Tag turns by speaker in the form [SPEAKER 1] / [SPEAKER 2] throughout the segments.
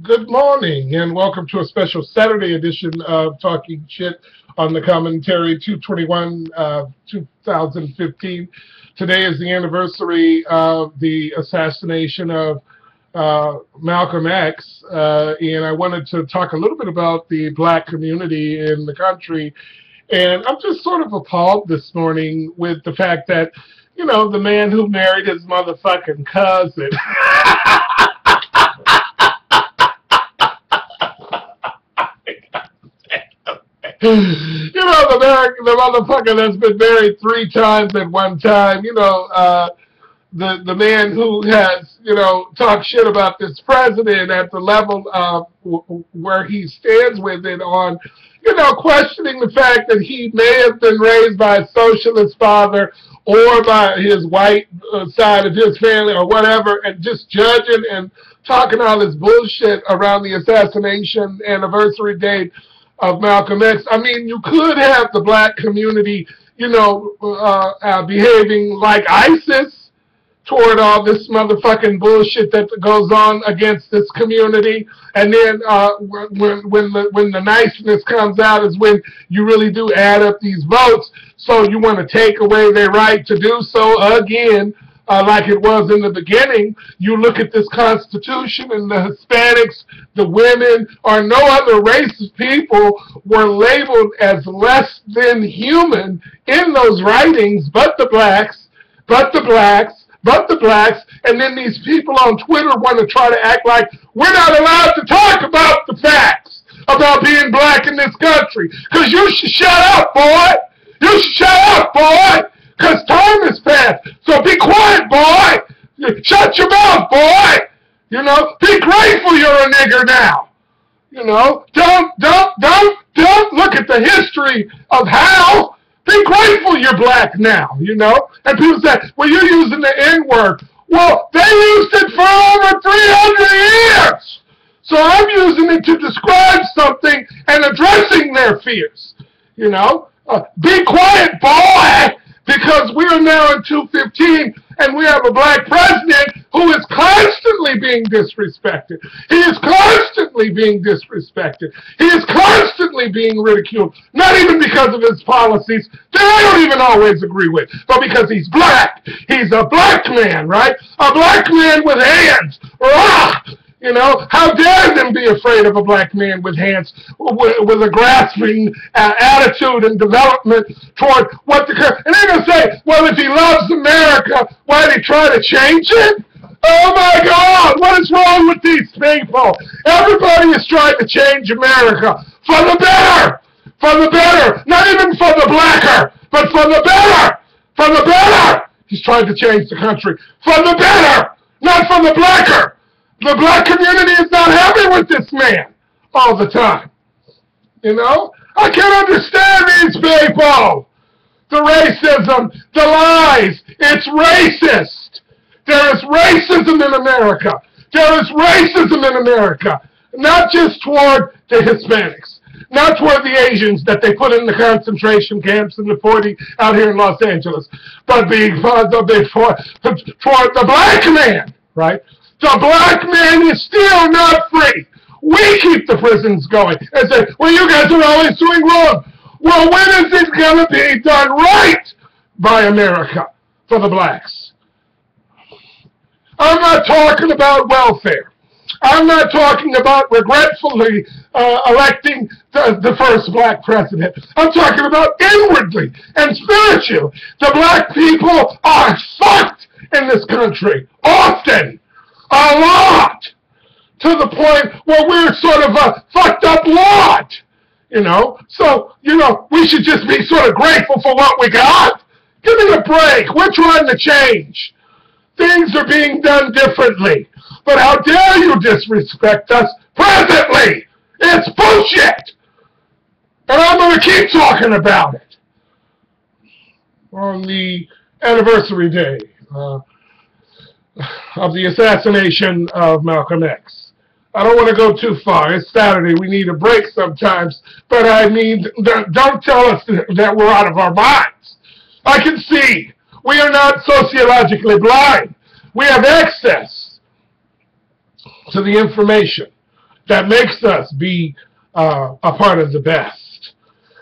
[SPEAKER 1] Good morning, and welcome to a special Saturday edition of Talking Shit on the Commentary 221 2015. Today is the anniversary of the assassination of Malcom X, and I wanted to talk a little bit about the black community in the country. And I'm just sort of appalled this morning with the fact that, you know, the man who married his motherfucking cousin you know, the motherfucker that's been married 3 times at one time, you know, the man who has, you know, talked shit about this president at the level of where he stands with it on, you know, questioning the fact that he may have been raised by a socialist father or by his white side of his family or whatever, and just judging and talking all this bullshit around the assassination anniversary date of Malcom X. I mean, you could have the black community, you know, behaving like ISIS toward all this motherfucking bullshit that goes on against this community, and then when the niceness comes out is when you really do add up these votes. So you want to take away their right to do so again. Like it was in the beginning. You look at this Constitution, and the Hispanics, the women, or no other race of people were labeled as less than human in those writings, but the blacks, and then these people on Twitter want to try to act like we're not allowed to talk about the facts about being black in this country, because you should shut up, boy. You should shut up, boy. Because time has passed. So be quiet, boy. Shut your mouth, boy. You know, be grateful you're a nigger now. You know, don't look at the history of how. Be grateful you're black now, you know. And people say, well, you're using the N-word. Well, they used it for over 300 years. So I'm using it to describe something and addressing their fears. You know, be quiet, boy. Because we are now in 2015, and we have a black president who is constantly being disrespected. He is constantly being disrespected. He is constantly being ridiculed, not even because of his policies that I don't even always agree with, but because he's black. He's a black man, right? A black man with hands. Rah! You know, how dare them be afraid of a black man with hands, with a grasping attitude and development toward what the... And they're going to say, well, if he loves America, why did he try to change it? Oh, my God, what is wrong with these people? Everybody is trying to change America for the better. For the better. Not even for the blacker, but for the better. For the better. He's trying to change the country for the better, not for the blacker. The black community is not happy with this man all the time. You know? I can't understand these people. The racism, the lies. It's racist. There is racism in America. There is racism in America. Not just toward the Hispanics. Not toward the Asians that they put in the concentration camps in the 40s out here in Los Angeles. But toward the black man, right? The black man is still not free. We keep the prisons going and say, well, you guys are always doing wrong. Well, when is it going to be done right by America for the blacks? I'm not talking about welfare. I'm not talking about regretfully electing the first black president. I'm talking about inwardly and spiritually. The black people are fucked in this country often. A lot, to the point where we're sort of a fucked up lot, you know. So, you know, we should just be sort of grateful for what we got. Give me a break. We're trying to change. Things are being done differently. But how dare you disrespect us presently? It's bullshit. And I'm going to keep talking about it. On the anniversary day of the assassination of Malcom X. I don't want to go too far. It's Saturday. We need a break sometimes. But I mean, don't tell us that we're out of our minds. I can see. We are not sociologically blind. We have access to the information. that makes us be a part of the best.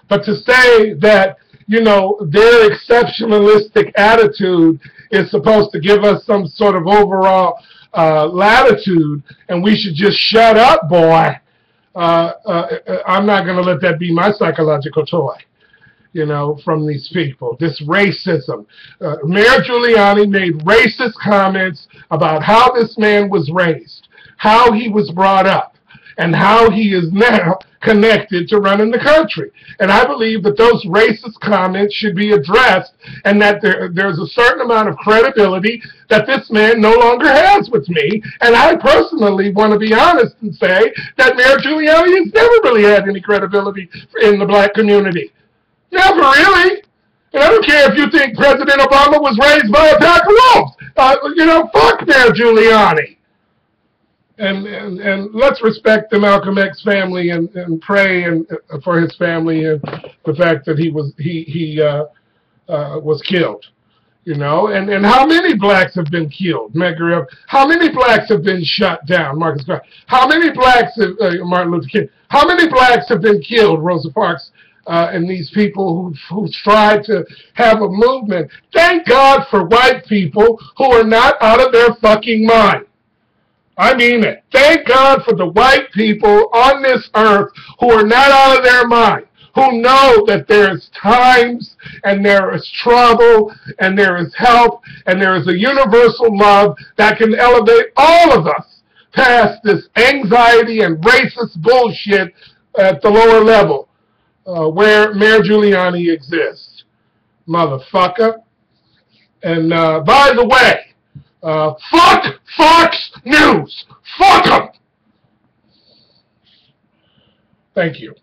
[SPEAKER 1] But to say that, you know, their exceptionalistic attitude is supposed to give us some sort of overall latitude, and we should just shut up, boy, I'm not going to let that be my psychological toy, you know, from these people. This racism. Mayor Giuliani made racist comments about how this man was raised, how he was brought up, and how he is now connected to running the country. And I believe that those racist comments should be addressed, and that there's a certain amount of credibility that this man no longer has with me. And I personally want to be honest and say that Mayor Giuliani has never really had any credibility in the black community. Never really. And I don't care if you think President Obama was raised by a pack of wolves. You know, fuck Mayor Giuliani. And let's respect the Malcom X family and pray for his family and the fact that he was killed. You know, and how many blacks have been killed? Medgar, how many blacks have been shot down? Marcus Garvey. How many blacks have Martin Luther King? How many blacks have been killed? Rosa Parks. And these people who tried to have a movement. Thank God for white people who are not out of their fucking mind. I mean it. Thank God for the white people on this earth who are not out of their mind, who know that there's times and there is trouble and there is help and there is a universal love that can elevate all of us past this anxiety and racist bullshit at the lower level where Mayor Giuliani exists. Motherfucker. And by the way, fuck Fox News. Fuck them. Thank you.